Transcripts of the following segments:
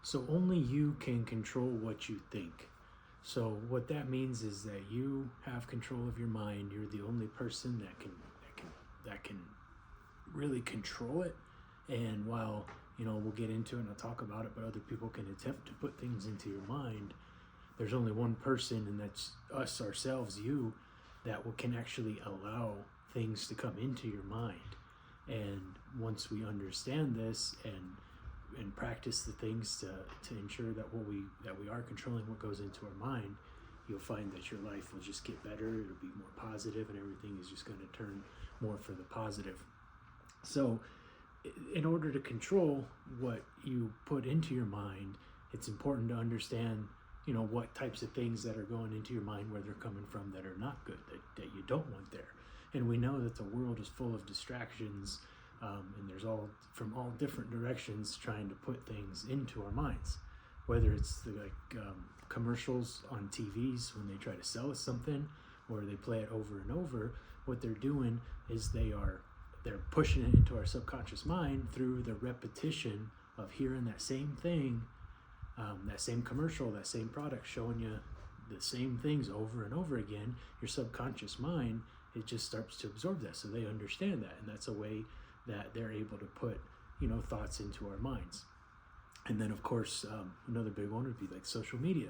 So only you can control what you think. So what that means is that you have control of your mind. You're the only person that can really control it. And while we'll get into it and I'll talk about it, but other people can attempt to put things into your mind, there's only one person, and that's us, ourselves, you, that can actually allow things to come into your mind. And once we understand this and practice the things to ensure that we are controlling what goes into our mind, you'll find that your life will just get better. It'll be more positive, and everything is just going to turn more for the positive. So in order to control what you put into your mind, it's important to understand what types of things that are going into your mind, where they're coming from, that are not good, that you don't want there. And we know that the world is full of distractions, and there's all from all different directions trying to put things into our minds, whether it's commercials on TVs when they try to sell us something, or they play it over and over. What they're doing is they're pushing it into our subconscious mind through the repetition of hearing that same thing, that same commercial, that same product, showing you the same things over and over again. Your subconscious mind, it just starts to absorb that, so they understand that, and that's a way that they're able to put thoughts into our minds. And then of course another big one would be like social media,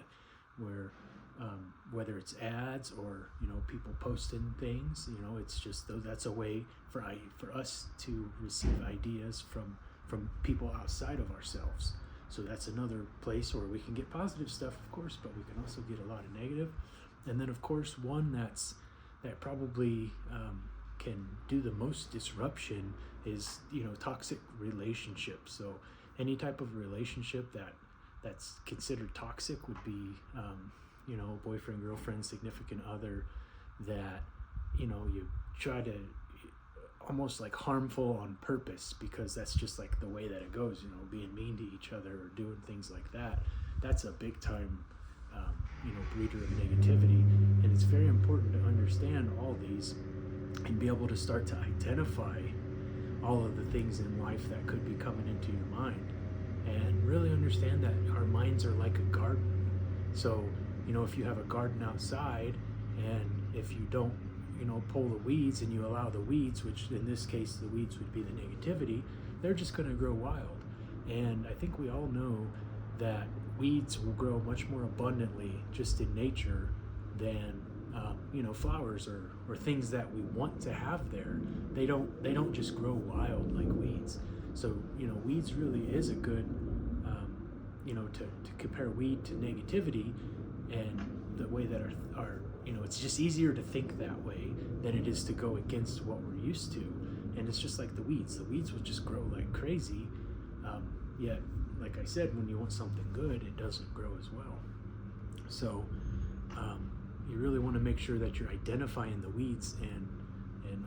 where whether it's ads or people posting things, it's just that's a way for us to receive ideas from people outside of ourselves. So that's another place where we can get positive stuff, of course, but we can also get a lot of negative. And then of course one that probably can do the most disruption is toxic relationships. So any type of relationship that's considered toxic would be boyfriend, girlfriend, significant other, that you try to almost like harmful on purpose, because that's just like the way that it goes, being mean to each other or doing things like that. That's a big time breeder of negativity. And it's very important to understand all these and be able to start to identify all of the things in life that could be coming into your mind, and really understand that our minds are like a garden. So if you have a garden outside, and if you don't pull the weeds, and you allow the weeds, which in this case the weeds would be the negativity, they're just going to grow wild. And I think we all know that weeds will grow much more abundantly just in nature than flowers or things that we want to have there. They don't just grow wild like weeds. So weeds really is a good to compare weed to negativity, and the way that our it's just easier to think that way than it is to go against what we're used to. And it's just like the weeds will just grow like crazy, yet like I said, when you want something good, it doesn't grow as well. So you really want to make sure that you're identifying the weeds and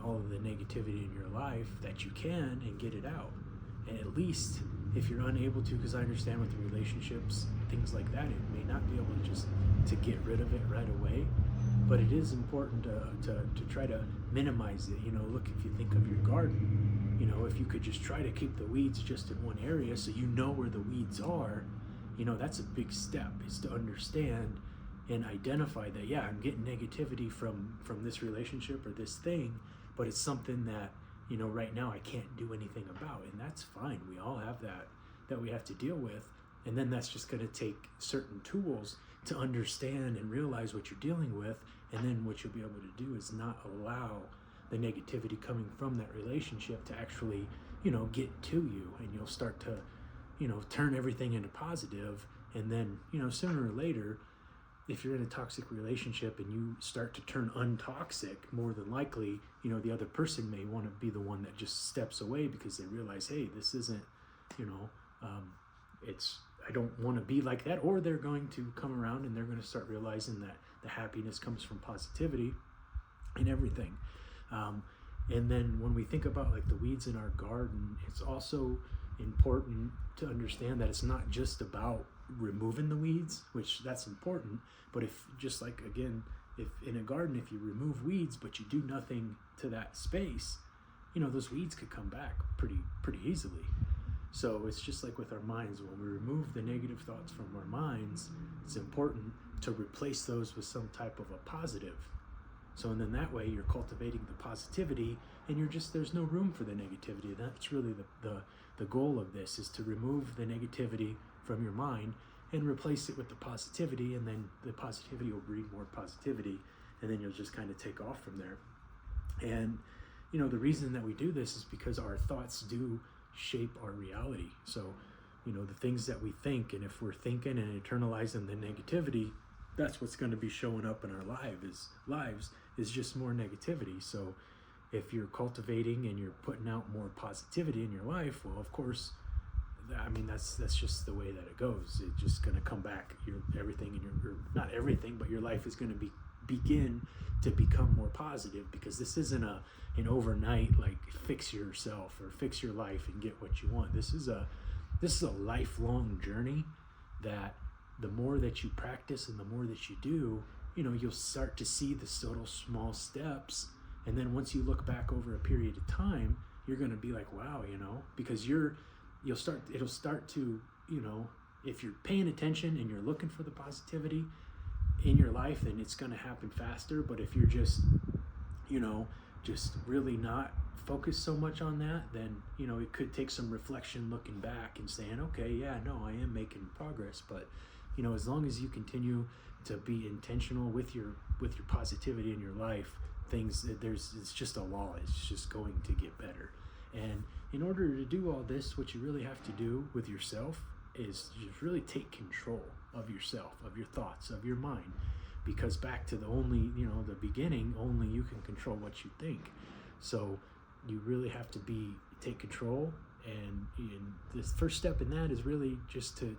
all of the negativity in your life that you can, and get it out. And at least if you're unable to, because I understand with relationships, things like that, it may not be able to just to get rid of it right away, but it is important to try to minimize it. Look, if you think of your garden, if you could just try to keep the weeds just in one area, so where the weeds are, that's a big step, is to understand and identify that, yeah, I'm getting negativity from this relationship or this thing, but it's something that right now I can't do anything about, and that's fine. We all have that we have to deal with. And then that's just going to take certain tools to understand and realize what you're dealing with. And then what you'll be able to do is not allow the negativity coming from that relationship to actually get to you, and you'll start to turn everything into positive. And then sooner or later, if you're in a toxic relationship and you start to turn untoxic, more than likely, the other person may want to be the one that just steps away, because they realize, hey, this isn't, I don't want to be like that. Or they're going to come around and they're going to start realizing that the happiness comes from positivity and everything. And then when we think about like the weeds in our garden, it's also important to understand that it's not just about removing the weeds, which that's important, but if just like, again, if in a garden, if you remove weeds but you do nothing to that space, those weeds could come back pretty easily. So it's just like with our minds. When we remove the negative thoughts from our minds, it's important to replace those with some type of a positive. So, and then that way you're cultivating the positivity, and there's no room for the negativity. That's really the goal of this, is to remove the negativity from your mind and replace it with the positivity, and then the positivity will breed more positivity, and then you'll just kind of take off from there. And the reason that we do this is because our thoughts do shape our reality. So the things that we think, and if we're thinking and internalizing the negativity, that's what's going to be showing up in our lives is just more negativity. So if you're cultivating and you're putting out more positivity in your life, well, of course, that's just the way that it goes. It's just going to come back. Everything in your, not everything, but your life is going to begin to become more positive, because this isn't an overnight, like, fix yourself or fix your life and get what you want. This is a lifelong journey that the more that you practice and the more that you do, you'll start to see the subtle small steps. And then once you look back over a period of time, you're going to be like, wow, because it'll start to, if you're paying attention and you're looking for the positivity in your life, then it's going to happen faster. But if you're just really not focused so much on that, then, it could take some reflection, looking back and saying, okay, yeah, no, I am making progress. But, as long as you continue to be intentional with your positivity in your life, it's just a law. It's just going to get better. And in order to do all this, what you really have to do with yourself is just really take control of yourself, of your thoughts, of your mind. Because back to the beginning, only you can control what you think. So you really have to take control. And the first step in that is really just to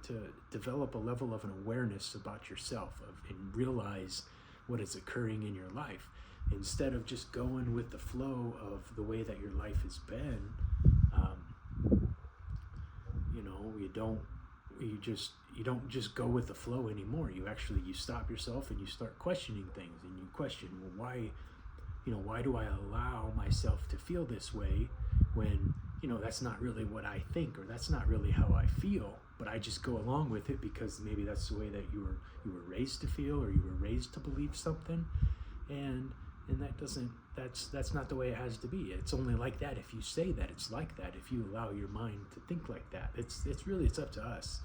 develop a level of an awareness about yourself, and realize what is occurring in your life, instead of just going with the flow of the way that your life has been. You don't just go with the flow anymore. You stop yourself and you start questioning things, and you question, well, why do I allow myself to feel this way when that's not really what I think, or that's not really how I feel, but I just go along with it because maybe that's the way that you were raised to feel, or you were raised to believe something, and that's not the way it has to be. It's only like that if you say that it's like that, if you allow your mind to think like that. It's up to us.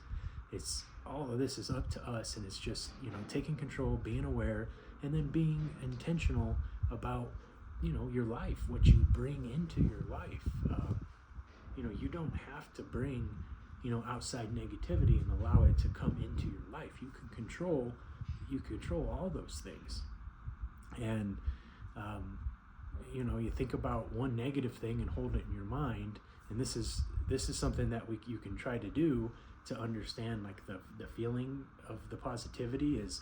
It's all of this is up to us, and it's just taking control, being aware, and then being intentional about your life, what you bring into your life. You don't have to bring outside negativity and allow it to come into your life. You control all those things. And you think about one negative thing and hold it in your mind, and this is something that you can try to do to understand, like, the feeling of the positivity is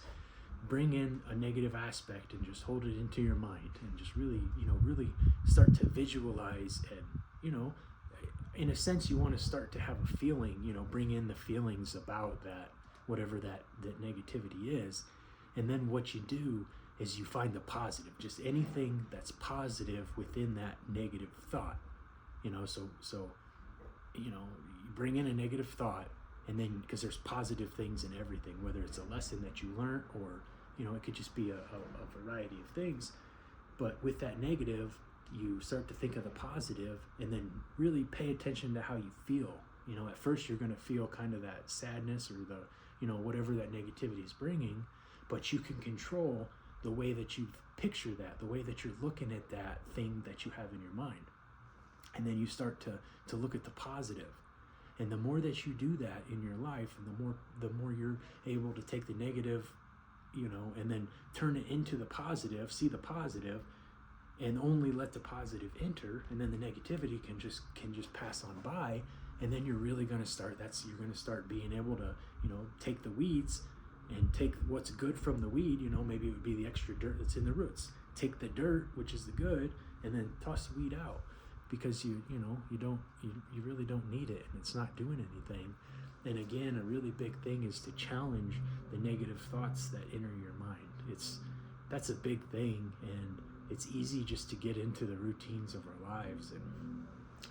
bring in a negative aspect and just hold it into your mind, and just really start to visualize, and in a sense you want to start to have a feeling, bring in the feelings about that, whatever that negativity is. And then what you do is you find the positive, just anything that's positive within that negative thought. So you bring in a negative thought, and then, because there's positive things in everything, whether it's a lesson that you learned, or it could just be a variety of things. But with that negative, you start to think of the positive, and then really pay attention to how you feel. At first you're going to feel kind of that sadness, or the whatever that negativity is bringing, but you can control the way that you picture that, the way that you're looking at that thing that you have in your mind. And then you start to look at the positive. And the more that you do that in your life, and the more you're able to take the negative, and then turn it into the positive, see the positive, and only let the positive enter, and then the negativity can just pass on by. And then you're really going to start, you're going to start being able to, take the weeds and take what's good from the weed. Maybe it would be the extra dirt that's in the roots. Take the dirt, which is the good, and then toss the weed out, because you really don't need it, and it's not doing anything. And again, a really big thing is to challenge the negative thoughts that enter your mind. That's a big thing, and it's easy just to get into the routines of our lives, and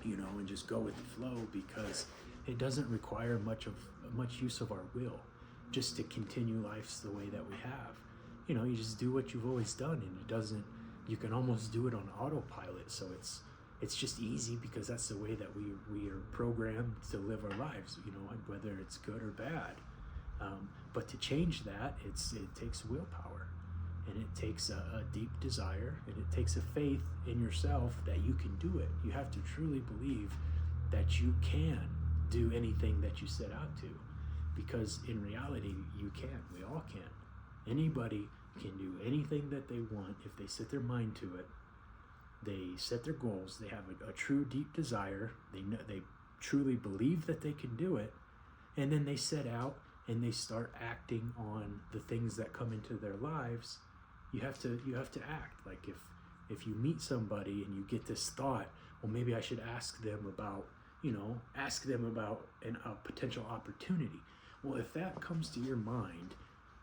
and just go with the flow, because it doesn't require much use of our will just to continue life the way that we have. You just do what you've always done, and you can almost do it on autopilot. So it's just easy because that's the way that we are programmed to live our lives, whether it's good or bad. But to change that, it takes willpower, and it takes a deep desire, and it takes a faith in yourself that you can do it. You have to truly believe that you can do anything that you set out to, because in reality, you can. We all can. Anybody can do anything that they want if they set their mind to it. They set their goals. They have a true deep desire. They truly believe that they can do it, and then they set out and they start acting on the things that come into their lives. You have to act. Like if you meet somebody and you get this thought, well, maybe I should ask them about a potential opportunity. Well, if that comes to your mind,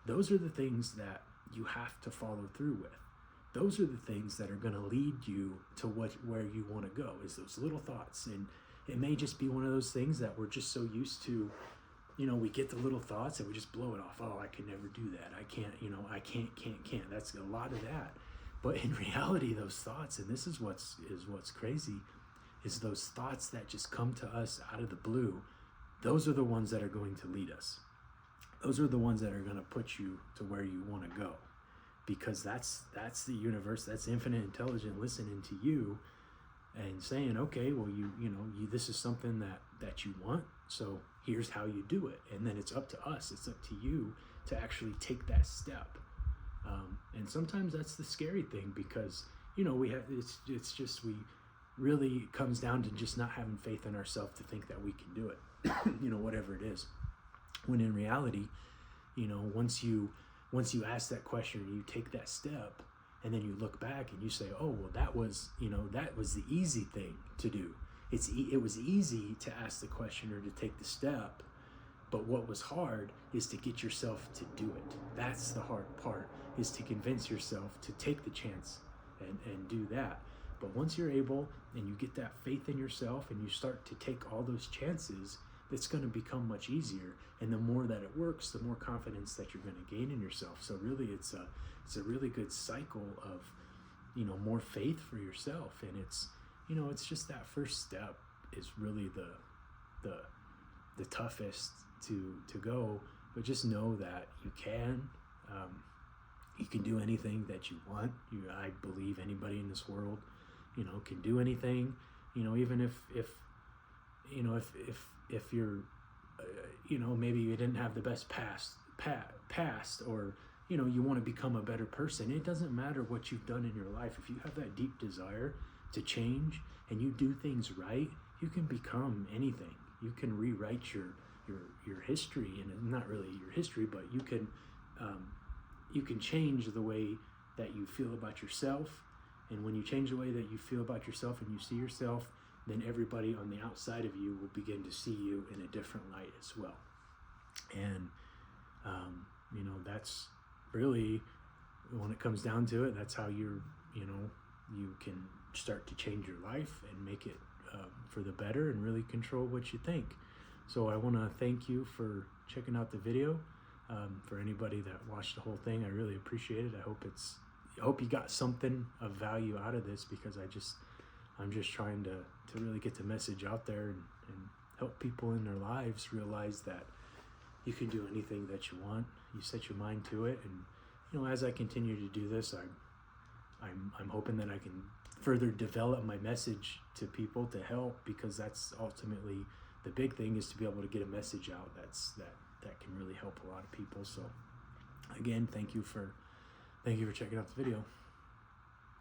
those are the things that you have to follow through with. Those are the things that are going to lead you to where you want to go, is those little thoughts. And it may just be one of those things that we're just so used to, we get the little thoughts and we just blow it off. Oh, I can never do that. I can't, I can't. That's a lot of that. But in reality, those thoughts, and this is what's crazy, is those thoughts that just come to us out of the blue. Those are the ones that are going to lead us. Those are the ones that are going to put you to where you want to go, because that's the universe, that's infinite intelligence listening to you and saying, okay, well, this is something that you want, so here's how you do it. And then it's up to us, it's up to you to actually take that step. And sometimes that's the scary thing, because we really comes down to just not having faith in ourselves to think that we can do it, whatever it is. When in reality, once you ask that question, you take that step, and then you look back and you say, oh, well, that was the easy thing to do. It was easy to ask the question or to take the step, but what was hard is to get yourself to do it. That's the hard part, is to convince yourself to take the chance and do that. But once you're able and you get that faith in yourself and you start to take all those chances, it's going to become much easier. And the more that it works, the more confidence that you're going to gain in yourself. So really, it's a really good cycle of, more faith for yourself. And it's just that first step is really the toughest to go. But just know that you can. You can do anything that you want. I believe anybody in this world, can do anything. Even if you're, maybe you didn't have the best past, or you want to become a better person. It doesn't matter what you've done in your life. If you have that deep desire to change and you do things right, you can become anything. You can rewrite your history, and not really your history, but you can change the way that you feel about yourself. And when you change the way that you feel about yourself and you see yourself, then everybody on the outside of you will begin to see you in a different light as well. And that's really, when it comes down to it, that's how you can start to change your life and make it for the better, and really control what you think. So I want to thank you for checking out the video. For anybody that watched the whole thing, I really appreciate it. I hope you got something of value out of this, because I'm just trying to really get the message out there and help people in their lives realize that you can do anything that you want. You set your mind to it, and as I continue to do this, I'm hoping that I can further develop my message to people to help, because that's ultimately the big thing, is to be able to get a message out that can really help a lot of people. So again, thank you for checking out the video.